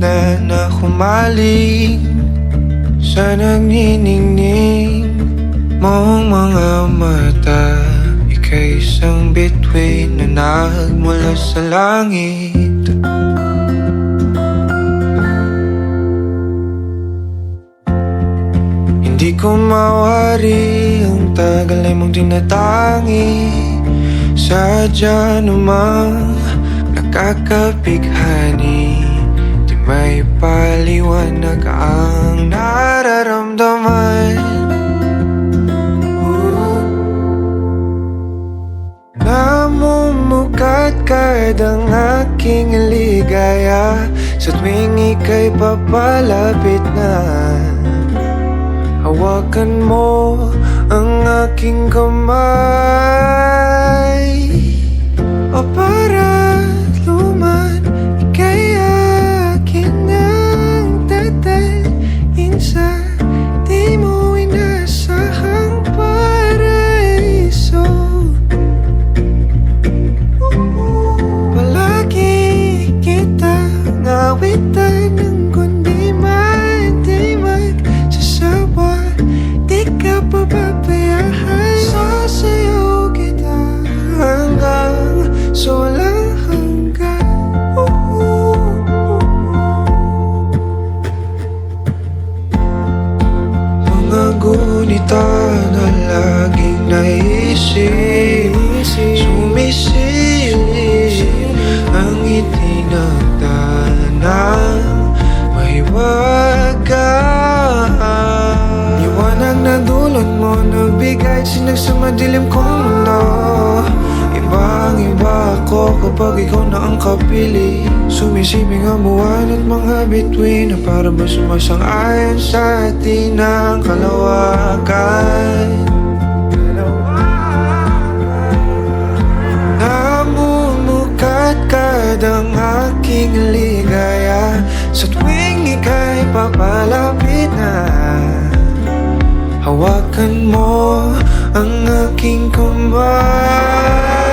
hangganan na humaling sa nagniningning mong mga mata. Ika'y isang bituin na nagmula sa langit. Hindi ko mawari ang tagal ay mong tinatangi. Sadya namang nakakapighani, di may paliwanag ang nararamdaman. Namumukat kadang aking ligaya sa tuwing ika'y papalapit na. Hawakan mo ang aking kamay, o para luman ika'y akin nang tatalin sa di mo inasahang paraiso. Palagi kitang awitan ng kundi man di magsasawa. Di ka pababayaan, sasayaw kita hanggang sa walang hanggan. Mga gunita na laging naisip, sumisilip ang itinagdanang mahiwagaan. Liwanag na dulot mo, nagbigay sinag sa madilim kong mundo. Ibang-iba ako kapag ikaw na ang kapili. Sumisibing ang buwan at mga bituin na para ba sumasang-ayon sa atin ang kalawakan. Namumukat kadang aking ligaya sa tuwing ika'y papalapit na. Hawakan mo ang aking kamay.